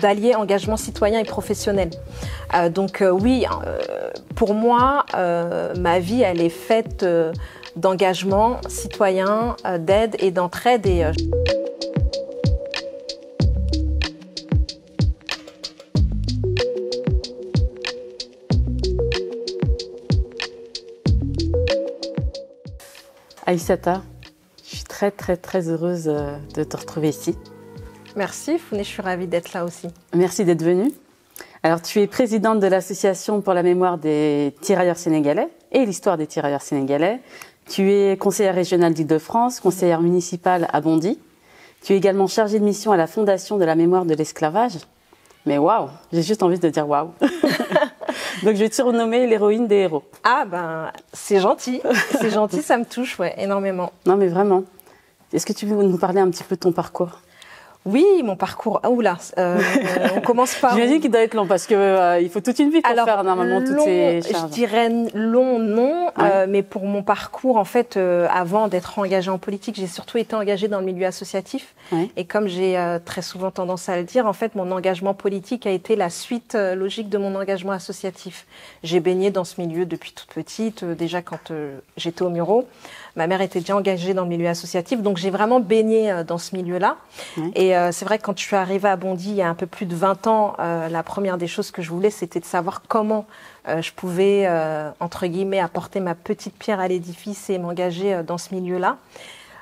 d'allier engagement citoyen et professionnel. Oui, pour moi, ma vie, elle est faite d'engagement citoyen, d'aide et d'entraide. Aïssata, je suis très heureuse de te retrouver ici. Merci Founé, je suis ravie d'être là aussi. Merci d'être venue. Alors, tu es présidente de l'Association pour la mémoire des tirailleurs sénégalais et l'histoire des tirailleurs sénégalais. Tu es conseillère régionale d'Île-de-France, conseillère municipale à Bondy. Tu es également chargée de mission à la Fondation de la mémoire de l'esclavage. Mais waouh, j'ai juste envie de dire waouh. Donc, je vais te surnommer l'héroïne des héros. Ah ben, c'est gentil, ça me touche, ouais, énormément. Non, mais vraiment. Est-ce que tu veux nous parler un petit peu de ton parcours ? Oui, mon parcours. Ah, oula, on commence par. J'imagine qu'il doit être long parce que il faut toute une vie pour faire normalement toutes ces charges. Je dirais long, non, ouais. Mais pour mon parcours, en fait, avant d'être engagée en politique, j'ai surtout été engagée dans le milieu associatif. Ouais. Et comme j'ai très souvent tendance à le dire, en fait, mon engagement politique a été la suite logique de mon engagement associatif. J'ai baigné dans ce milieu depuis toute petite, déjà quand j'étais au Muro. Ma mère était déjà engagée dans le milieu associatif, donc j'ai vraiment baigné dans ce milieu-là. Ouais. Et c'est vrai que quand je suis arrivée à Bondy il y a un peu plus de 20 ans, la première des choses que je voulais, c'était de savoir comment je pouvais, entre guillemets, apporter ma petite pierre à l'édifice et m'engager dans ce milieu-là.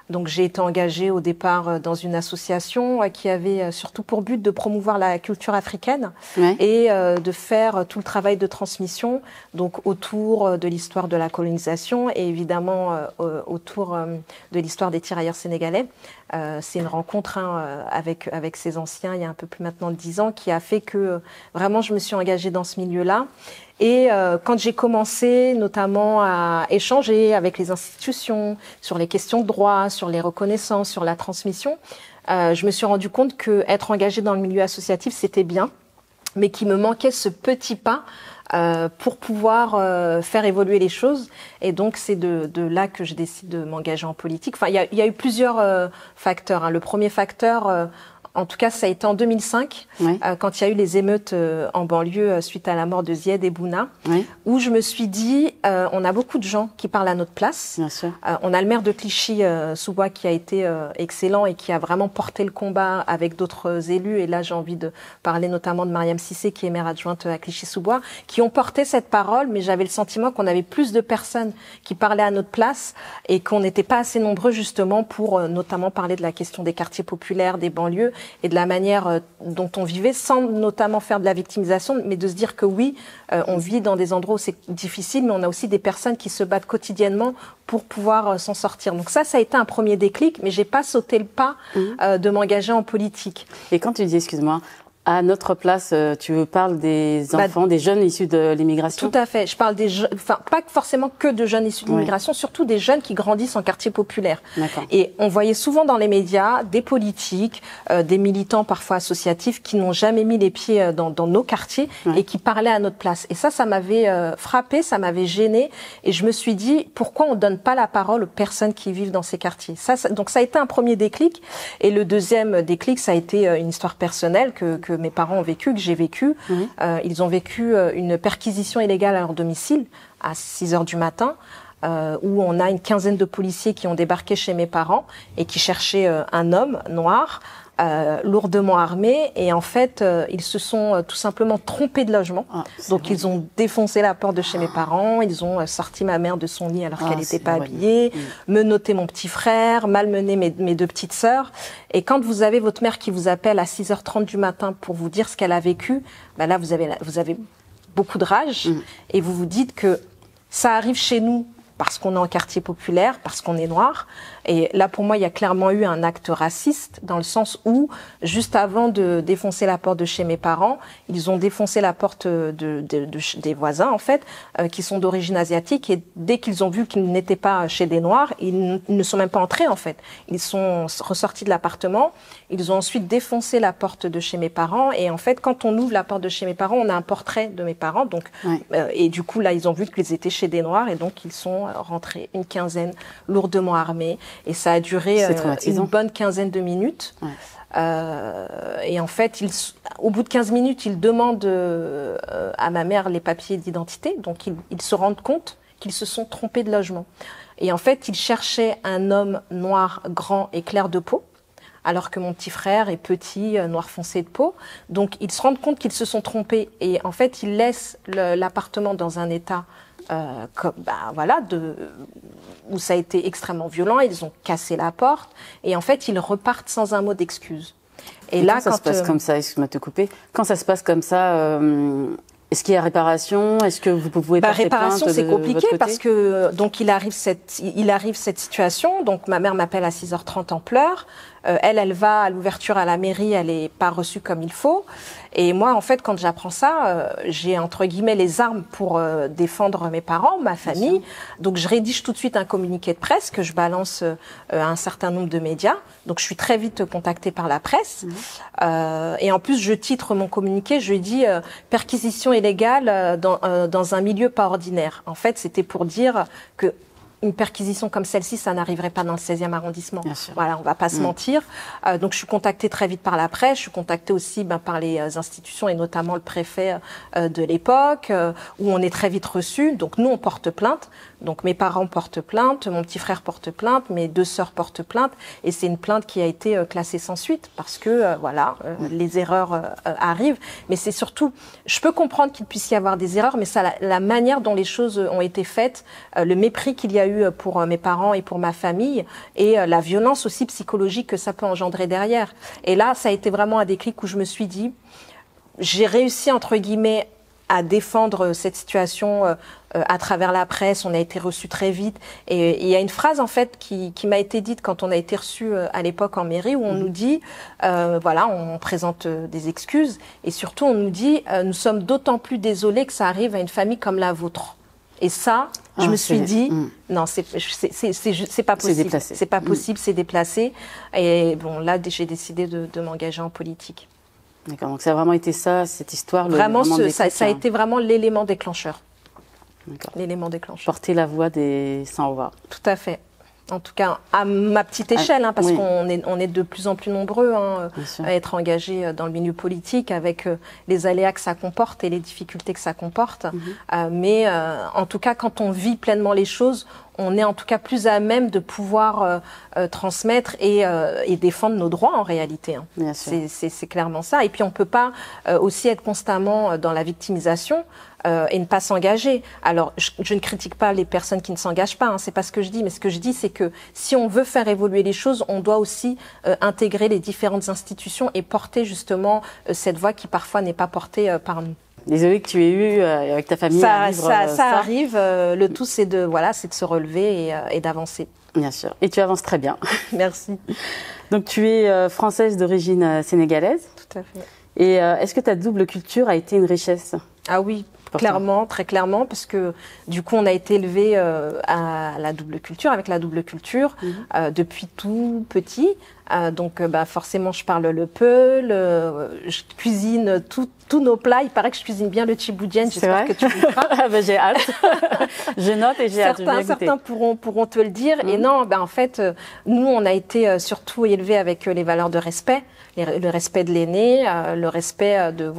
Donc j'ai été engagée au départ dans une association qui avait surtout pour but de promouvoir la culture africaine, ouais. Et de faire tout le travail de transmission, donc autour de l'histoire de la colonisation et évidemment autour de l'histoire des tirailleurs sénégalais. C'est une rencontre avec ces anciens il y a un peu plus maintenant de 10 ans qui a fait que vraiment je me suis engagée dans ce milieu-là. Et quand j'ai commencé notamment à échanger avec les institutions sur les questions de droit, sur les reconnaissances, sur la transmission, je me suis rendu compte que être engagée dans le milieu associatif, c'était bien, mais qu'il me manquait ce petit pas pour pouvoir faire évoluer les choses. Et donc, c'est de là que je décide de m'engager en politique. Enfin, il y a eu plusieurs facteurs. Hein. Le premier facteur... en tout cas, ça a été en 2005, ouais. Quand il y a eu les émeutes en banlieue suite à la mort de Zied et Bouna, ouais. Où je me suis dit, on a beaucoup de gens qui parlent à notre place. Bien sûr. On a le maire de Clichy, Sous-Bois, qui a été excellent et qui a vraiment porté le combat avec d'autres élus. Et là, j'ai envie de parler notamment de Mariam Cissé, qui est maire adjointe à Clichy-Sous-Bois, qui ont porté cette parole, mais j'avais le sentiment qu'on avait plus de personnes qui parlaient à notre place et qu'on n'était pas assez nombreux justement pour notamment parler de la question des quartiers populaires, des banlieues, et de la manière dont on vivait, sans notamment faire de la victimisation, mais de se dire que oui, on vit dans des endroits où c'est difficile, mais on a aussi des personnes qui se battent quotidiennement pour pouvoir s'en sortir. Donc ça a été un premier déclic, mais j'ai pas sauté le pas de m'engager en politique. Et quand tu dis, excuse-moi, à notre place, tu parles des enfants, des jeunes issus de l'immigration? Tout à fait. Je parle des jeunes, enfin, pas forcément que de jeunes issus de l'immigration, surtout des jeunes qui grandissent en quartier populaire. Et on voyait souvent dans les médias des politiques, des militants parfois associatifs qui n'ont jamais mis les pieds dans nos quartiers et qui parlaient à notre place. Et ça m'avait frappé, ça m'avait gêné. Et je me suis dit, pourquoi on donne pas la parole aux personnes qui vivent dans ces quartiers? Donc ça a été un premier déclic. Et le deuxième déclic, ça a été une histoire personnelle que mes parents ont vécu, que j'ai vécu. Ils ont vécu une perquisition illégale à leur domicile à 6h du matin, où on a une quinzaine de policiers qui ont débarqué chez mes parents et qui cherchaient un homme noir, lourdement armé. Et en fait, ils se sont tout simplement trompés de logement. Donc, ils ont défoncé la porte de chez mes parents. Ils ont sorti ma mère de son lit alors qu'elle n'était pas habillée, menotté mon petit frère, malmené mes deux petites sœurs. Et quand vous avez votre mère qui vous appelle à 6h30 du matin pour vous dire ce qu'elle a vécu, ben là, vous avez beaucoup de rage. Et vous vous dites que ça arrive chez nous parce qu'on est en quartier populaire, parce qu'on est noir. Et là, pour moi, il y a clairement eu un acte raciste, dans le sens où, juste avant de défoncer la porte de chez mes parents, ils ont défoncé la porte des voisins, en fait, qui sont d'origine asiatique. Et dès qu'ils ont vu qu'ils n'étaient pas chez des Noirs, ils ne sont même pas entrés, en fait. Ils sont ressortis de l'appartement. Ils ont ensuite défoncé la porte de chez mes parents. Et en fait, quand on ouvre la porte de chez mes parents, on a un portrait de mes parents. Donc, et du coup, là, ils ont vu qu'ils étaient chez des Noirs. Et donc, ils sont rentrés, une quinzaine, lourdement armés. Et ça a duré une bonne quinzaine de minutes. Ouais. Et en fait, au bout de 15 minutes, ils demandent à ma mère les papiers d'identité. Donc, ils se rendent compte qu'ils se sont trompés de logement. Et en fait, ils cherchaient un homme noir, grand et clair de peau, alors que mon petit frère est petit, noir foncé de peau. Donc, ils se rendent compte qu'ils se sont trompés. Et en fait, ils laissent l'appartement dans un état où ça a été extrêmement violent. Ils ont cassé la porte. Et en fait, ils repartent sans un mot d'excuse. Et là, quand ça se passe comme ça, excuse-moi de te couper, quand ça se passe comme ça, est-ce qu'il y a réparation? Est-ce que vous pouvez porter réparation, plainte c'est compliqué parce que donc il arrive cette situation. Donc ma mère m'appelle à 6h30 en pleurs. Elle va à l'ouverture à la mairie, elle est pas reçue comme il faut. Et moi, en fait, quand j'apprends ça, j'ai entre guillemets les armes pour défendre mes parents, ma famille. Donc je rédige tout de suite un communiqué de presse que je balance à un certain nombre de médias. Donc je suis très vite contactée par la presse. Et en plus, je titre mon communiqué, je dis perquisition illégale dans un milieu pas ordinaire. En fait, c'était pour dire que une perquisition comme celle-ci, ça n'arriverait pas dans le 16e arrondissement. Voilà, on va pas se mentir. Donc, je suis contactée très vite par la presse. Je suis contactée aussi par les institutions et notamment le préfet de l'époque, où on est très vite reçu. Donc, nous, on porte plainte. Donc, mes parents portent plainte, mon petit frère porte plainte, mes 2 sœurs portent plainte. Et c'est une plainte qui a été classée sans suite parce que, les erreurs arrivent. Mais c'est surtout, je peux comprendre qu'il puisse y avoir des erreurs, mais ça, la manière dont les choses ont été faites, le mépris qu'il y a eu pour mes parents et pour ma famille et la violence aussi psychologique que ça peut engendrer derrière. Et là, ça a été vraiment un déclic où je me suis dit, j'ai réussi entre guillemets à défendre cette situation à travers la presse. On a été reçus très vite. Et il y a une phrase en fait qui m'a été dite quand on a été reçus à l'époque en mairie où on nous dit, on présente des excuses et surtout on nous dit, nous sommes d'autant plus désolés que ça arrive à une famille comme la vôtre. Et ça, je me suis dit, non, c'est pas possible. C'est pas possible, c'est déplacé. Et bon, là, j'ai décidé de m'engager en politique. D'accord, donc ça a vraiment été ça, cette histoire. Vraiment, ça a été vraiment l'élément déclencheur. L'élément déclencheur. Porter la voix des sans-voix. Tout à fait. En tout cas, à ma petite échelle, parce qu'on est de plus en plus nombreux à être engagés dans le milieu politique avec les aléas que ça comporte et les difficultés que ça comporte. Mais en tout cas, quand on vit pleinement les choses, on est en tout cas plus à même de pouvoir transmettre et défendre nos droits en réalité. C'est clairement ça. Et puis on ne peut pas aussi être constamment dans la victimisation et ne pas s'engager. Alors, je ne critique pas les personnes qui ne s'engagent pas, c'est pas ce que je dis, mais ce que je dis, c'est que si on veut faire évoluer les choses, on doit aussi intégrer les différentes institutions et porter justement cette voix qui parfois n'est pas portée par nous. Désolée que tu aies eu avec ta famille à vivre ça arrive. Le tout, c'est de se relever et d'avancer. Bien sûr. Et tu avances très bien. Merci. Donc, tu es française d'origine sénégalaise. Tout à fait. Et est-ce que ta double culture a été une richesse? Ah oui, clairement, très clairement, parce que du coup, on a été élevé à la double culture, avec la double culture, depuis tout petit. Donc, forcément, je parle le peul, je cuisine tous nos plats. Il paraît que je cuisine bien le tchiboudienne. J'espère que tu le feras. J'ai hâte. Je note et j'ai hâte. Certains pourront te le dire. Et non, en fait, nous, on a été surtout élevés avec les valeurs de respect. Le respect de l'aîné, le respect de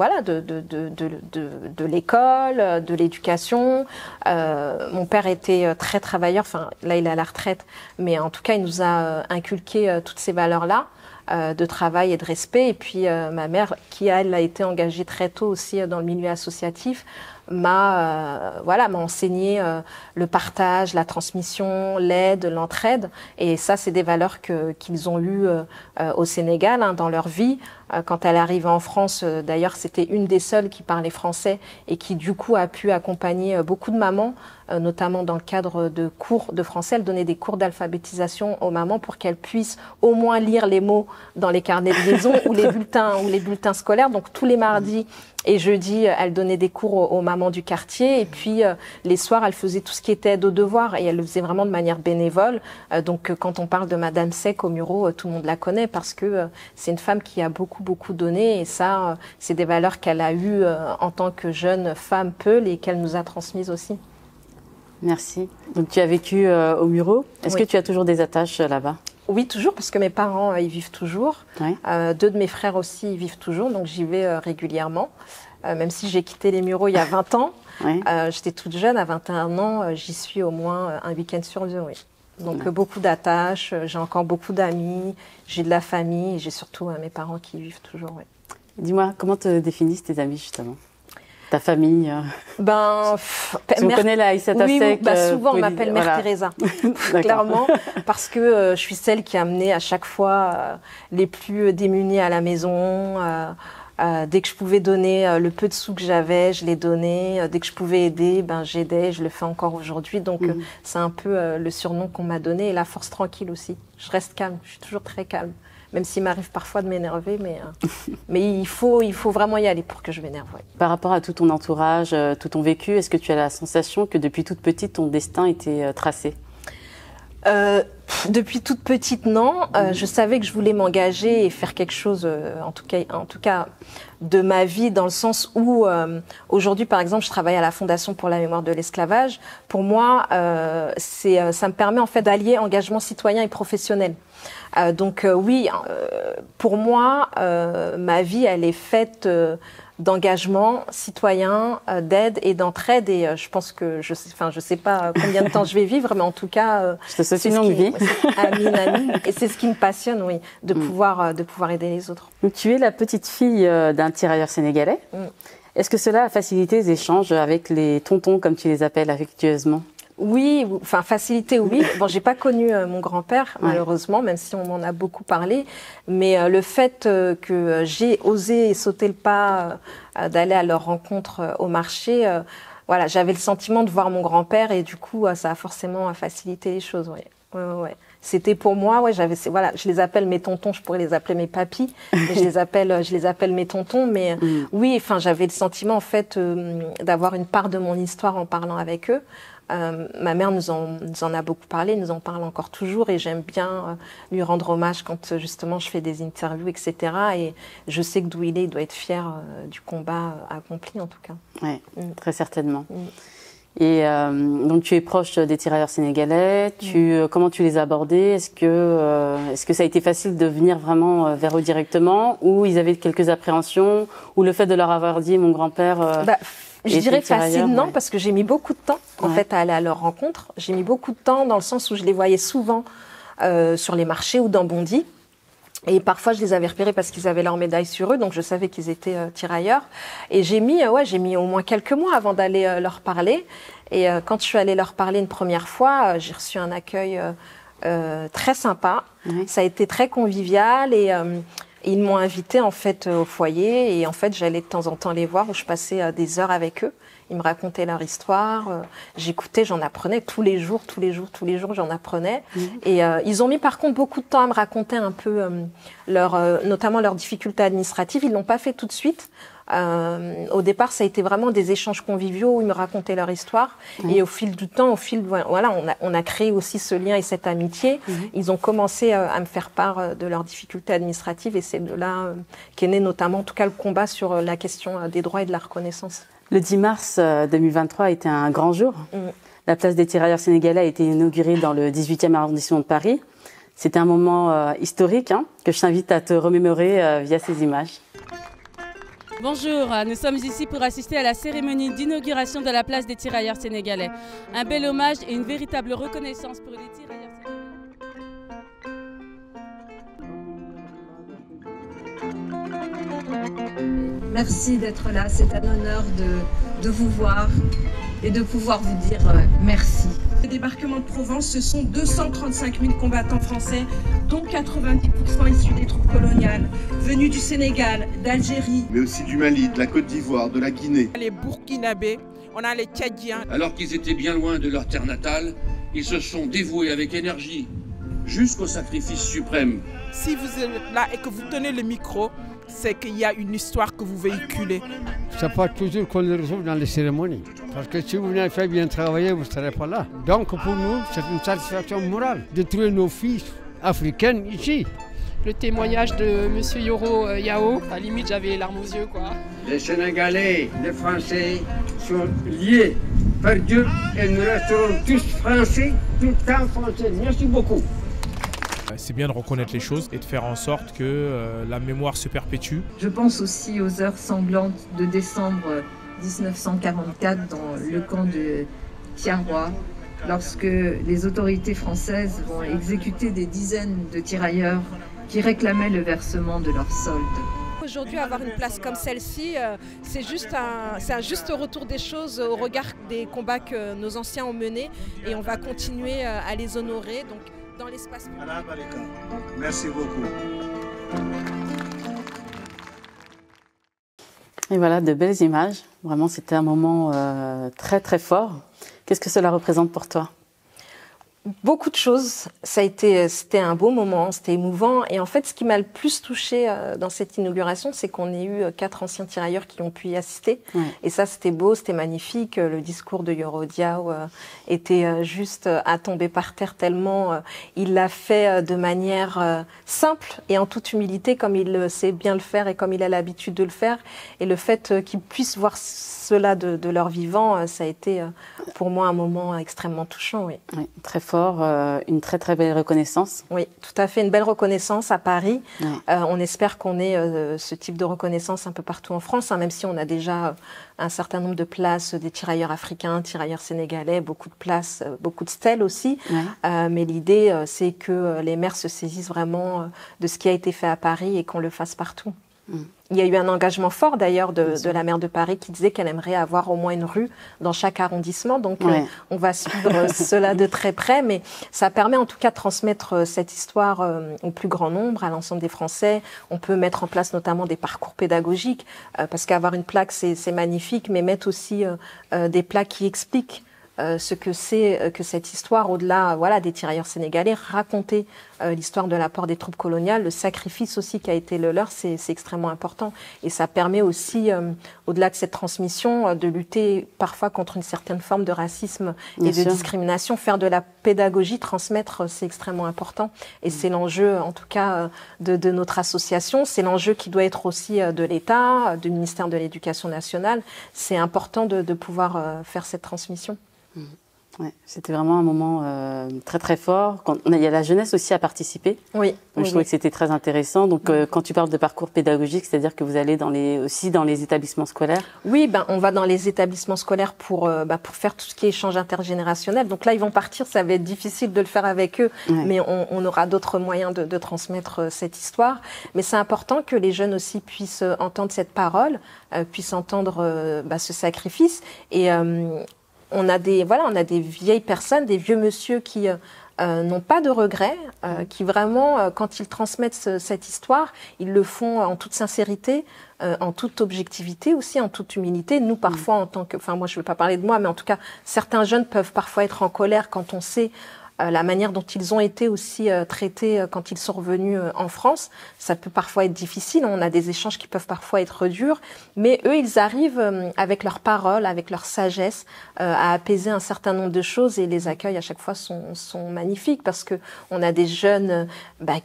l'école, de l'éducation. Mon père était très travailleur. Enfin, là, il est à la retraite, mais en tout cas, il nous a inculqué toutes ces valeurs-là de travail et de respect. Et puis, ma mère, qui elle a été engagée très tôt aussi dans le milieu associatif, m'a enseigné le partage, la transmission, l'aide, l'entraide. Et ça, c'est des valeurs qu'ils ont eues au Sénégal dans leur vie. Quand elle est arrivée en France, d'ailleurs, c'était une des seules qui parlait français et qui, du coup, a pu accompagner beaucoup de mamans, notamment dans le cadre de cours de français. Elle donnait des cours d'alphabétisation aux mamans pour qu'elles puissent au moins lire les mots dans les carnets de liaison ou les bulletins scolaires. Donc, tous les mardis et jeudi, elle donnait des cours aux mamans du quartier. Et puis, les soirs, elle faisait tout ce qui était aide aux devoirs. Et elle le faisait vraiment de manière bénévole. Donc, quand on parle de Madame Sec au Muro, tout le monde la connaît parce que c'est une femme qui a beaucoup donné. Et ça, c'est des valeurs qu'elle a eues en tant que jeune femme Peul et qu'elle nous a transmises aussi. Merci. Donc tu as vécu au Muro. Est-ce que tu as toujours des attaches là-bas? Oui, toujours, parce que mes parents y vivent toujours. Ouais. 2 de mes frères aussi y vivent toujours, donc j'y vais régulièrement. Même si j'ai quitté les Mureaux il y a 20 ans, ouais. J'étais toute jeune, à 21 ans, j'y suis au moins un week-end sur 2, oui. Donc beaucoup d'attaches, j'ai encore beaucoup d'amis, j'ai de la famille et j'ai surtout mes parents qui y vivent toujours, oui. Dis-moi, comment te définissent tes amis justement? Ta famille On connaît la Aïssata Seck. Souvent, on m'appelle Mère Teresa, clairement, parce que je suis celle qui a amené à chaque fois les plus démunis à la maison. Dès que je pouvais donner le peu de sous que j'avais, je les donnais. Dès que je pouvais aider, j'aidais. Je le fais encore aujourd'hui. Donc, c'est un peu le surnom qu'on m'a donné. Et la force tranquille aussi. Je reste calme. Je suis toujours très calme. Même s'il m'arrive parfois de m'énerver, mais il faut vraiment y aller pour que je m'énerve. Ouais. Par rapport à tout ton entourage, tout ton vécu, est-ce que tu as la sensation que depuis toute petite, ton destin était tracé? Depuis toute petite, non. Je savais que je voulais m'engager et faire quelque chose, en tout cas, de ma vie, dans le sens où, aujourd'hui, par exemple, je travaille à la Fondation pour la mémoire de l'esclavage. Pour moi, ça me permet en fait d'allier engagement citoyen et professionnel. Donc oui, pour moi, ma vie, elle est faite d'engagement citoyen, d'aide et d'entraide. Et je pense que, je sais pas combien de temps je vais vivre, mais en tout cas, je te souhaite une longue vie. Amine. Et c'est ce qui me passionne, oui, de pouvoir aider les autres. Donc, tu es la petite fille d'un tirailleur sénégalais. Est-ce que cela a facilité les échanges avec les tontons, comme tu les appelles affectueusement? Oui, enfin facilité, oui. Bon, j'ai pas connu mon grand-père, malheureusement, même si on m'en a beaucoup parlé. Mais le fait que j'ai osé sauter le pas d'aller à leur rencontre au marché, voilà, j'avais le sentiment de voir mon grand-père et du coup, ça a forcément facilité les choses. Ouais. C'était pour moi, voilà, je les appelle mes tontons, je pourrais les appeler mes papis, mais je les appelle mes tontons. Mais oui, enfin, j'avais le sentiment en fait d'avoir une part de mon histoire en parlant avec eux. Ma mère nous en a beaucoup parlé, nous en parle encore toujours et j'aime bien lui rendre hommage quand justement je fais des interviews, etc. Et je sais que d'où il doit être fier du combat accompli en tout cas. Oui, très certainement. Et donc tu es proche des tirailleurs sénégalais, comment tu les as abordés? Est-ce que ça a été facile de venir vraiment vers eux directement, ou ils avaient quelques appréhensions, ou le fait de leur avoir dit mon grand-père je dirais facile, non, parce que j'ai mis beaucoup de temps en fait à aller à leur rencontre. J'ai mis beaucoup de temps dans le sens où je les voyais souvent sur les marchés ou dans Bondy. Et parfois, je les avais repérés parce qu'ils avaient leur médaille sur eux, donc je savais qu'ils étaient tirailleurs. Et j'ai mis au moins quelques mois avant d'aller leur parler. Et quand je suis allée leur parler une première fois, j'ai reçu un accueil très sympa. Ça a été très convivial et ils m'ont invitée en fait au foyer et en fait j'allais de temps en temps les voir où je passais des heures avec eux. Ils me racontaient leur histoire, j'écoutais, j'en apprenais tous les jours, j'en apprenais. Et ils ont mis par contre beaucoup de temps à me raconter un peu notamment leurs difficultés administratives. Ils l'ont pas fait tout de suite. Au départ, ça a été vraiment des échanges conviviaux où ils me racontaient leur histoire. Et au fil du temps, voilà, on a créé aussi ce lien et cette amitié. Ils ont commencé à me faire part de leurs difficultés administratives et c'est de là qu'est né notamment, en tout cas, le combat sur la question des droits et de la reconnaissance. Le 10 mars 2023 a été un grand jour. La place des tirailleurs sénégalais a été inaugurée dans le 18e arrondissement de Paris. C'était un moment historique que je t'invite à te remémorer via ces images. Bonjour, nous sommes ici pour assister à la cérémonie d'inauguration de la place des tirailleurs sénégalais. Un bel hommage et une véritable reconnaissance pour les tirailleurs sénégalais. Merci d'être là, c'est un honneur de vous voir et de pouvoir vous dire merci. Le débarquement de Provence, ce sont 235 000 combattants français, dont 90% issus des troupes coloniales, venus du Sénégal, d'Algérie, mais aussi du Mali, de la Côte d'Ivoire, de la Guinée. Les Burkinabés, on a les Tchadiens. Alors qu'ils étaient bien loin de leur terre natale, ils se sont dévoués avec énergie jusqu'au sacrifice suprême. Si vous êtes là et que vous tenez le micro, c'est qu'il y a une histoire que vous véhiculez. Ce n'est pas toujours qu'on le retrouve dans les cérémonies. Parce que si vous n'avez pas bien travaillé, vous ne serez pas là. Donc pour nous, c'est une satisfaction morale de trouver nos filles africaines ici. Le témoignage de M. Yoro Yao, à la limite j'avais les larmes aux yeux, quoi. Les Sénégalais, les Français sont liés par Dieu, et nous resterons tous français, tout le temps français. Merci beaucoup. C'est bien de reconnaître les choses et de faire en sorte que la mémoire se perpétue. Je pense aussi aux heures sanglantes de décembre 1944 dans le camp de Thiaroye, lorsque les autorités françaises vont exécuter des dizaines de tirailleurs qui réclamaient le versement de leur solde. Aujourd'hui, avoir une place comme celle-ci, c'est un juste retour des choses au regard des combats que nos anciens ont menés et on va continuer à les honorer donc, dans l'espace public. Merci beaucoup. Et voilà, de belles images. Vraiment, c'était un moment très très fort. Qu'est-ce que cela représente pour toi ? Beaucoup de choses. C'était un beau moment, c'était émouvant. Et en fait, ce qui m'a le plus touchée dans cette inauguration, c'est qu'on ait eu 4 anciens tirailleurs qui ont pu y assister. Ouais. Et ça, c'était beau, c'était magnifique. Le discours de Yoro Diaw était juste à tomber par terre tellement il l'a fait de manière simple et en toute humilité, comme il sait bien le faire et comme il a l'habitude de le faire. Et le fait qu'ils puissent voir cela de leur vivant, ça a été pour moi un moment extrêmement touchant. Oui. Oui, très fort, une très très belle reconnaissance. Oui, tout à fait, une belle reconnaissance à Paris. Ouais. On espère qu'on ait ce type de reconnaissance un peu partout en France, hein, même si on a déjà un certain nombre de places des tirailleurs africains, tirailleurs sénégalais, beaucoup de places, beaucoup de stèles aussi. Ouais. Mais l'idée, c'est que les maires se saisissent vraiment de ce qui a été fait à Paris et qu'on le fasse partout. Il y a eu un engagement fort d'ailleurs de la maire de Paris qui disait qu'elle aimerait avoir au moins une rue dans chaque arrondissement. Donc ouais. On va suivre cela de très près, mais ça permet en tout cas de transmettre cette histoire au plus grand nombre, à l'ensemble des Français. On peut mettre en place notamment des parcours pédagogiques, parce qu'avoir une plaque c'est magnifique, mais mettre aussi des plaques qui expliquent ce que c'est que cette histoire, au-delà des tirailleurs sénégalais, raconter l'histoire de l'apport des troupes coloniales, le sacrifice aussi qui a été le leur, c'est extrêmement important. Et ça permet aussi, au-delà de cette transmission, de lutter parfois contre une certaine forme de racisme et de discrimination. Faire de la pédagogie, transmettre, c'est extrêmement important. Et c'est l'enjeu, en tout cas, de notre association. C'est l'enjeu qui doit être aussi de l'État, du ministère de l'Éducation nationale. C'est important de pouvoir faire cette transmission. Ouais, c'était vraiment un moment très très fort. Il y a la jeunesse aussi à participer. Oui. Donc, je trouvais que c'était très intéressant. Donc quand tu parles de parcours pédagogique, c'est-à-dire que vous allez aussi dans les établissements scolaires. Oui, on va dans les établissements scolaires pour faire tout ce qui est échange intergénérationnel. Donc là, ils vont partir, ça va être difficile de le faire avec eux, mais on aura d'autres moyens de transmettre cette histoire. Mais c'est important que les jeunes aussi puissent entendre cette parole, puissent entendre ce sacrifice. Et on a des vieilles personnes, des vieux monsieur qui n'ont pas de regrets, qui vraiment, quand ils transmettent cette histoire, ils le font en toute sincérité, en toute objectivité aussi, en toute humilité. Nous, parfois, en tant que... moi, je ne veux pas parler de moi, mais en tout cas, certains jeunes peuvent parfois être en colère quand on sait la manière dont ils ont été aussi traités quand ils sont revenus en France. Ça peut parfois être difficile, on a des échanges qui peuvent parfois être durs, mais eux, ils arrivent avec leurs paroles, avec leur sagesse, à apaiser un certain nombre de choses, et les accueils à chaque fois sont magnifiques, parce qu'on a des jeunes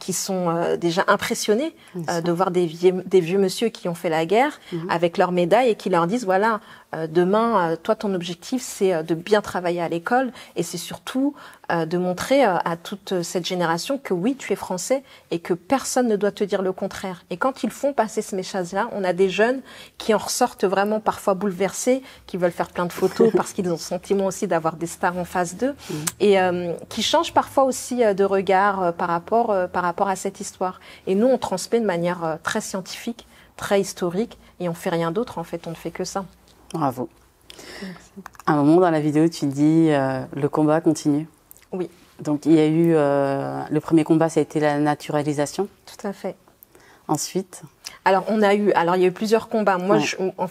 qui sont déjà impressionnés de voir des vieux monsieur qui ont fait la guerre avec leurs médailles et qui leur disent, voilà, demain, toi, ton objectif, c'est de bien travailler à l'école, et c'est surtout de montrer à toute cette génération que oui, tu es français et que personne ne doit te dire le contraire. Et quand ils font passer ce message-là, on a des jeunes qui en ressortent vraiment parfois bouleversés, qui veulent faire plein de photos parce qu'ils ont le sentiment aussi d'avoir des stars en face d'eux, et qui changent parfois aussi de regard par rapport à cette histoire. Et nous, on transmet de manière très scientifique, très historique, et on ne fait rien d'autre, en fait, on ne fait que ça. Bravo. Merci. À un moment dans la vidéo, tu dis le combat continue. Oui. Donc il y a eu le premier combat, ça a été la naturalisation. Tout à fait. Ensuite. Alors il y a eu plusieurs combats. Moi,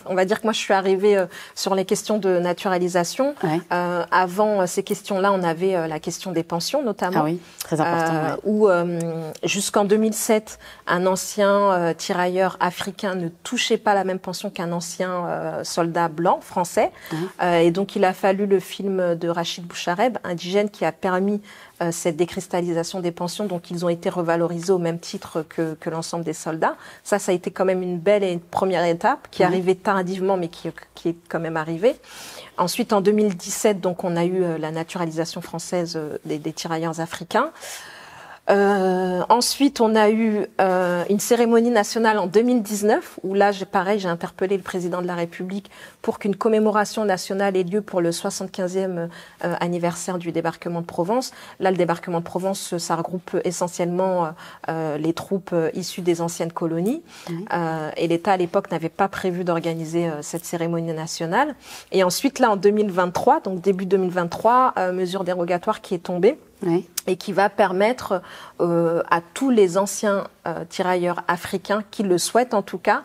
on va dire que moi je suis arrivée sur les questions de naturalisation. Ouais. Avant ces questions-là, on avait la question des pensions notamment. Ah oui, très important. Où jusqu'en 2007, un ancien tirailleur africain ne touchait pas la même pension qu'un ancien soldat blanc français. Et donc il a fallu le film de Rachid Bouchareb, Indigène, qui a permis cette décristallisation des pensions. Donc ils ont été revalorisés au même titre que l'ensemble des soldats. Ça, ça a été quand même une belle et une première étape qui arrivait tardivement, mais qui est quand même arrivée. Ensuite, en 2017, donc, on a eu la naturalisation française des tirailleurs africains. Ensuite, on a eu une cérémonie nationale en 2019 où là, pareil, j'ai interpellé le président de la République pour qu'une commémoration nationale ait lieu pour le 75e anniversaire du débarquement de Provence. Là, le débarquement de Provence, ça regroupe essentiellement les troupes issues des anciennes colonies. Et l'État, à l'époque, n'avait pas prévu d'organiser cette cérémonie nationale. Et ensuite, là, en 2023, donc début 2023, mesure dérogatoire qui est tombée. Et qui va permettre à tous les anciens tirailleurs africains, qui le souhaitent en tout cas,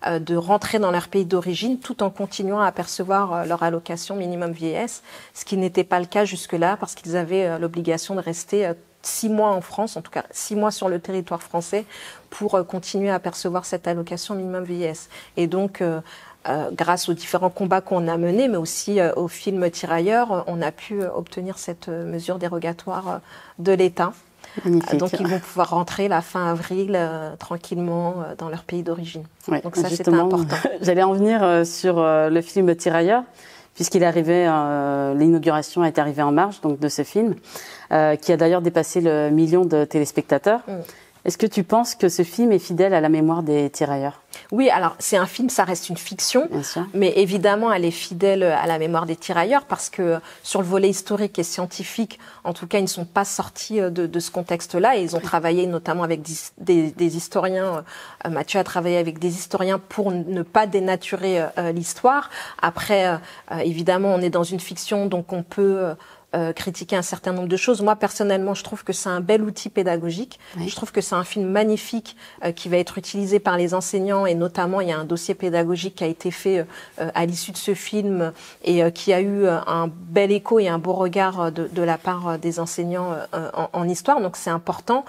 de rentrer dans leur pays d'origine tout en continuant à percevoir leur allocation minimum vieillesse, ce qui n'était pas le cas jusque-là parce qu'ils avaient l'obligation de rester 6 mois en France, en tout cas 6 mois sur le territoire français pour continuer à percevoir cette allocation minimum vieillesse. Et donc, grâce aux différents combats qu'on a menés, mais aussi au film Tirailleurs, on a pu obtenir cette mesure dérogatoire de l'État. Donc ils vont pouvoir rentrer la fin avril tranquillement dans leur pays d'origine. Ouais, donc ça, c'est important. J'allais en venir sur le film Tirailleurs, puisqu'il est arrivé, l'inauguration est arrivée en marge donc, de ce film, qui a d'ailleurs dépassé le 1 million de téléspectateurs. Est-ce que tu penses que ce film est fidèle à la mémoire des tirailleurs? Oui, alors c'est un film, ça reste une fiction, mais évidemment elle est fidèle à la mémoire des tirailleurs parce que sur le volet historique et scientifique, en tout cas, ils ne sont pas sortis de ce contexte-là et ils ont travaillé notamment avec des historiens. Mathieu a travaillé avec des historiens pour ne pas dénaturer l'histoire. Après, évidemment, on est dans une fiction, donc on peut critiquer un certain nombre de choses. Moi, personnellement, je trouve que c'est un bel outil pédagogique. Je trouve que c'est un film magnifique qui va être utilisé par les enseignants et notamment, il y a un dossier pédagogique qui a été fait à l'issue de ce film et qui a eu un bel écho et un beau regard de la part des enseignants en histoire. Donc, c'est important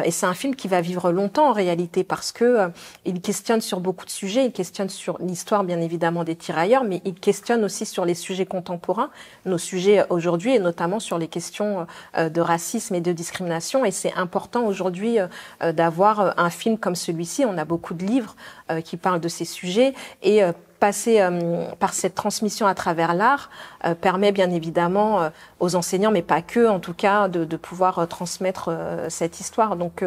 et c'est un film qui va vivre longtemps en réalité parce que il questionne sur beaucoup de sujets. Il questionne sur l'histoire, bien évidemment, des tirailleurs, mais il questionne aussi sur les sujets contemporains, nos sujets aujourd'hui et notamment sur les questions de racisme et de discrimination. Et c'est important aujourd'hui d'avoir un film comme celui-ci. On a beaucoup de livres qui parlent de ces sujets et passer par cette transmission à travers l'art permet bien évidemment aux enseignants, mais pas que, en tout cas, de pouvoir transmettre cette histoire. Donc,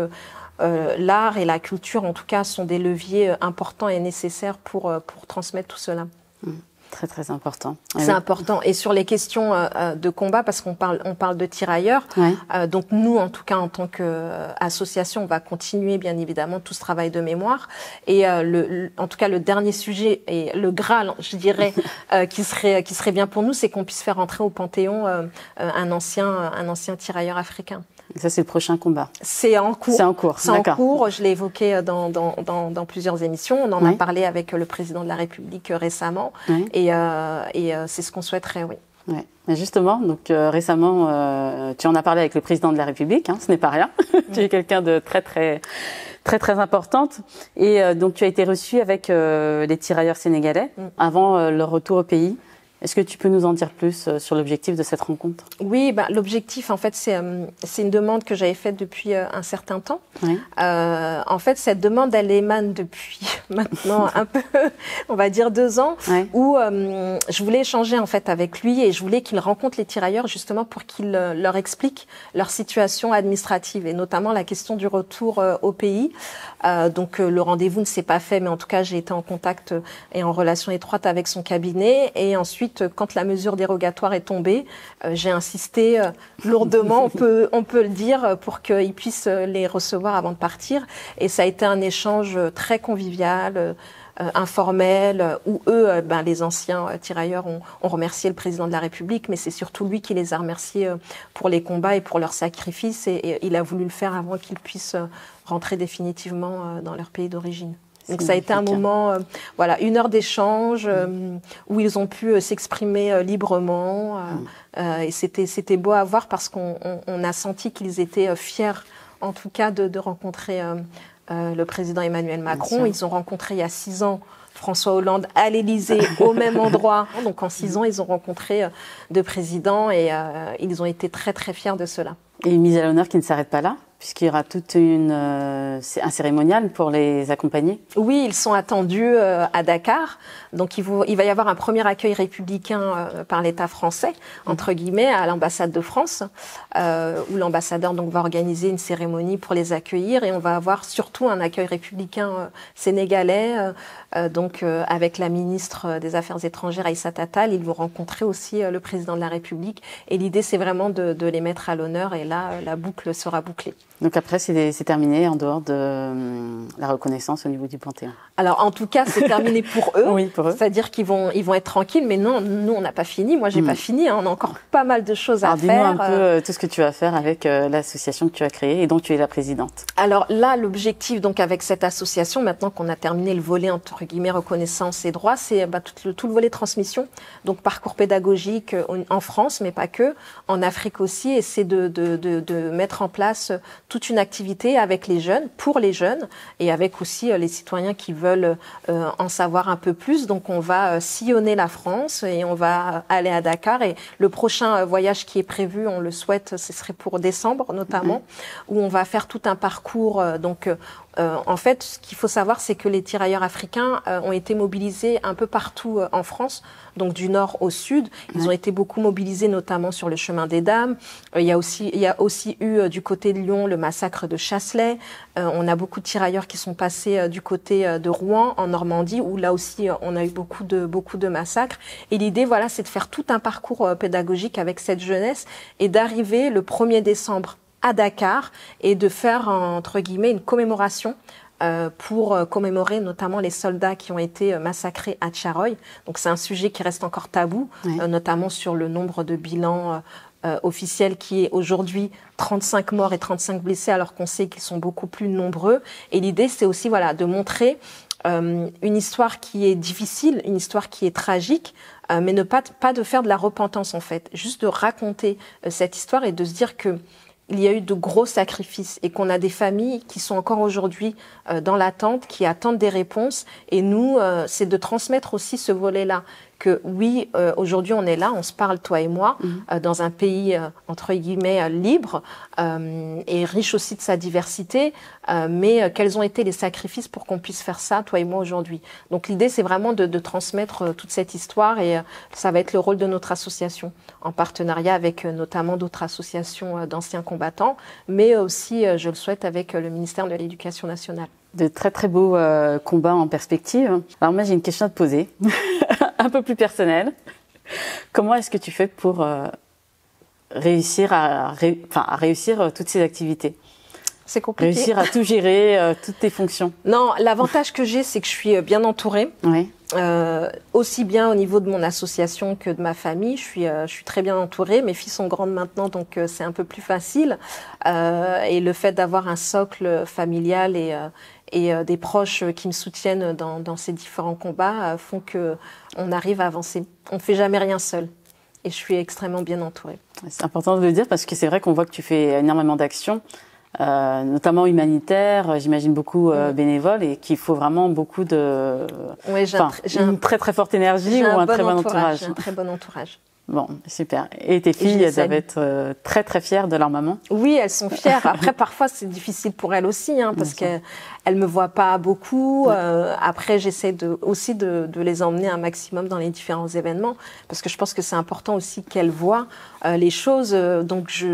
l'art et la culture, en tout cas, sont des leviers importants et nécessaires pour transmettre tout cela. Très, très important. C'est important. Et sur les questions de combat, parce qu'on parle de tirailleurs, donc nous, en tout cas, en tant qu'association, on va continuer, bien évidemment, tout ce travail de mémoire. Et en tout cas, le dernier sujet, et le Graal, je dirais, qui serait bien pour nous, c'est qu'on puisse faire entrer au Panthéon un ancien tirailleur africain. Ça, c'est le prochain combat. C'est en cours. C'est en cours. C'est en cours. Je l'ai évoqué dans plusieurs émissions. On en a parlé avec le président de la République récemment. Et c'est ce qu'on souhaiterait, oui. Ouais. Mais justement, donc récemment, tu en as parlé avec le président de la République. Ce n'est pas rien. Tu es quelqu'un de très importante. Et donc, tu as été reçue avec les tirailleurs sénégalais avant leur retour au pays. Est-ce que tu peux nous en dire plus sur l'objectif de cette rencontre? Oui, l'objectif, en fait, c'est une demande que j'avais faite depuis un certain temps. En fait, cette demande, elle émane depuis maintenant un peu, on va dire 2 ans, où je voulais échanger en fait avec lui et je voulais qu'il rencontre les tirailleurs justement pour qu'il leur explique leur situation administrative et notamment la question du retour au pays. Donc le rendez-vous ne s'est pas fait, mais en tout cas, j'ai été en contact et en relation étroite avec son cabinet et ensuite, quand la mesure dérogatoire est tombée, j'ai insisté lourdement, on peut le dire, pour qu'ils puissent les recevoir avant de partir. Et ça a été un échange très convivial, informel, où eux, les anciens tirailleurs ont remercié le président de la République, mais c'est surtout lui qui les a remerciés pour les combats et pour leurs sacrifices. Et il a voulu le faire avant qu'ils puissent rentrer définitivement dans leur pays d'origine. Donc ça a été un moment, 1 heure d'échange où ils ont pu s'exprimer librement. Et c'était beau à voir parce qu'on a senti qu'ils étaient fiers, en tout cas, de rencontrer le président Emmanuel Macron. Ils ont rencontré il y a 6 ans François Hollande à l'Élysée, au même endroit. Donc en 6 ans, ils ont rencontré 2 présidents et ils ont été très très fiers de cela. Et une mise à l'honneur qui ne s'arrête pas là? puisqu'il y aura toute un cérémonial pour les accompagner. Oui, ils sont attendus à Dakar. Donc il va y avoir un premier accueil républicain par l'État français, entre guillemets, à l'ambassade de France, où l'ambassadeur donc va organiser une cérémonie pour les accueillir, et on va avoir surtout un accueil républicain sénégalais, avec la ministre des Affaires étrangères Aïssata Tall. Ils vont rencontrer aussi le président de la République, et l'idée c'est vraiment de les mettre à l'honneur, et là la boucle sera bouclée. Donc après, c'est terminé en dehors de la reconnaissance au niveau du Panthéon. Alors en tout cas, c'est terminé pour eux. Oui, pour eux. C'est-à-dire qu'ils vont être tranquilles, mais non, nous on n'a pas fini. Moi, j'ai pas fini. Hein. On a encore pas mal de choses à faire. Dis-nous un peu tout ce que tu vas faire avec l'association que tu as créée et dont tu es la présidente. Alors là, l'objectif donc avec cette association, maintenant qu'on a terminé le volet entre guillemets reconnaissance et droit, c'est tout le volet transmission. Donc parcours pédagogique en France, mais pas que, en Afrique aussi, et c'est de mettre en place toute une activité avec les jeunes, pour les jeunes, et avec aussi les citoyens qui veulent en savoir un peu plus. Donc on va sillonner la France et on va aller à Dakar. Et le prochain voyage qui est prévu, on le souhaite, ce serait pour décembre notamment, où on va faire tout un parcours. En fait, ce qu'il faut savoir, c'est que les tirailleurs africains ont été mobilisés un peu partout en France, donc du nord au sud. Ils ont été beaucoup mobilisés, notamment sur le chemin des Dames. Il y a aussi eu du côté de Lyon le massacre de Chasselet. On a beaucoup de tirailleurs qui sont passés du côté de Rouen, en Normandie, où là aussi on a eu beaucoup de massacres. Et l'idée, voilà, c'est de faire tout un parcours pédagogique avec cette jeunesse et d'arriver le 1er décembre à Dakar et de faire, entre guillemets, une commémoration pour commémorer notamment les soldats qui ont été massacrés à Tcharoy. Donc c'est un sujet qui reste encore tabou, notamment sur le nombre de bilans officiels qui est aujourd'hui 35 morts et 35 blessés, alors qu'on sait qu'ils sont beaucoup plus nombreux. Et l'idée, c'est aussi de montrer une histoire qui est difficile, une histoire qui est tragique, mais ne pas de faire de la repentance en fait, juste de raconter cette histoire et de se dire que il y a eu de gros sacrifices et qu'on a des familles qui sont encore aujourd'hui dans l'attente, qui attendent des réponses. Et nous, c'est de transmettre aussi ce volet-là. Que oui, aujourd'hui on est là, on se parle, toi et moi, dans un pays, entre guillemets, libre et riche aussi de sa diversité, mais quels ont été les sacrifices pour qu'on puisse faire ça, toi et moi, aujourd'hui. Donc l'idée, c'est vraiment de transmettre toute cette histoire, et ça va être le rôle de notre association, en partenariat avec notamment d'autres associations d'anciens combattants, mais aussi, je le souhaite, avec le ministère de l'Éducation nationale. De très très beaux combats en perspective. Alors moi, j'ai une question à te poser. Un peu plus personnel. Comment est-ce que tu fais pour réussir à réussir toutes ces activités? C'est compliqué. Réussir à tout gérer, toutes tes fonctions. Non, l'avantage que j'ai, c'est que je suis bien entourée. Oui. Aussi bien au niveau de mon association que de ma famille. Je suis très bien entourée. Mes filles sont grandes maintenant, donc c'est un peu plus facile. Et le fait d'avoir un socle familial et des proches qui me soutiennent dans ces différents combats font qu'on arrive à avancer. On ne fait jamais rien seul. Et je suis extrêmement bien entourée. C'est important de le dire parce que c'est vrai qu'on voit que tu fais énormément d'actions, notamment humanitaires, j'imagine beaucoup bénévoles, et qu'il faut vraiment beaucoup de... Oui, j'ai une très très forte énergie ou un très bon entourage. J'ai un très bon entourage. Bon, super. Et tes filles, elles doivent être très très fières de leur maman? Oui, elles sont fières. Après, parfois, c'est difficile pour elles aussi, parce qu'elles ne me voient pas beaucoup. Après, j'essaie aussi de les emmener un maximum dans les différents événements, parce que je pense que c'est important aussi qu'elles voient les choses. Donc,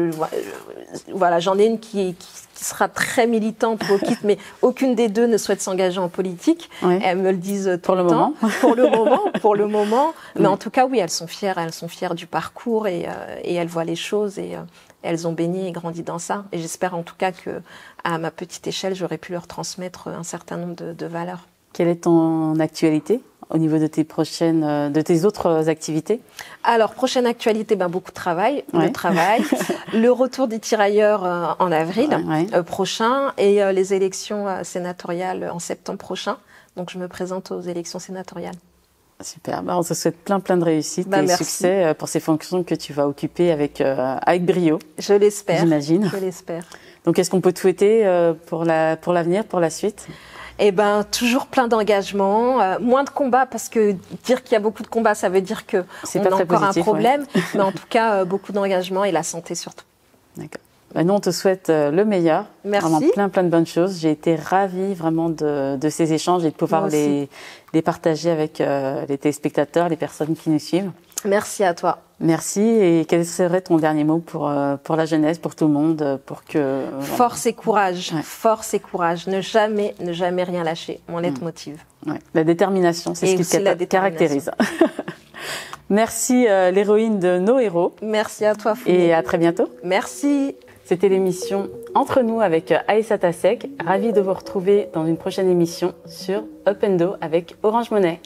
voilà, j'en ai une qui sera très militante, mais aucune des deux ne souhaite s'engager en politique. Oui. Elles me le disent tout le temps. Pour le moment. Mais en tout cas, oui, elles sont fières du parcours et elles voient les choses et elles ont baigné et grandi dans ça. Et j'espère en tout cas qu'à ma petite échelle, j'aurais pu leur transmettre un certain nombre de valeurs. Quelle est ton actualité au niveau de tes autres activités? Alors, prochaine actualité, beaucoup de travail. Ouais. Le retour des tirailleurs en avril prochain et les élections sénatoriales en septembre prochain. Donc, je me présente aux élections sénatoriales. Super, on te souhaite plein de réussites et succès pour ces fonctions que tu vas occuper avec brio. Je l'espère. J'imagine. Je l'espère. Donc, qu'est-ce qu'on peut te souhaiter pour l'avenir, pour la suite? Toujours plein d'engagement, moins de combats, parce que dire qu'il y a beaucoup de combats, ça veut dire qu'on a encore un problème. Mais en tout cas, beaucoup d'engagement et la santé surtout. D'accord. Nous, on te souhaite le meilleur. Merci. Vraiment plein de bonnes choses. J'ai été ravie vraiment de ces échanges et de pouvoir les partager avec les téléspectateurs, les personnes qui nous suivent. Merci à toi. Merci. Et quel serait ton dernier mot pour la jeunesse, pour tout le monde, pour que... Force et courage. Ouais. Force et courage. Ne jamais rien lâcher. Mon leitmotiv. Ouais. La détermination, c'est ce qui caractérise. Merci l'héroïne de nos héros. Merci à toi, Founé. Et à très bientôt. Merci. C'était l'émission Entre nous avec Aïssata Seck. Ravie de vous retrouver dans une prochaine émission sur Up & Do avec Orange Money.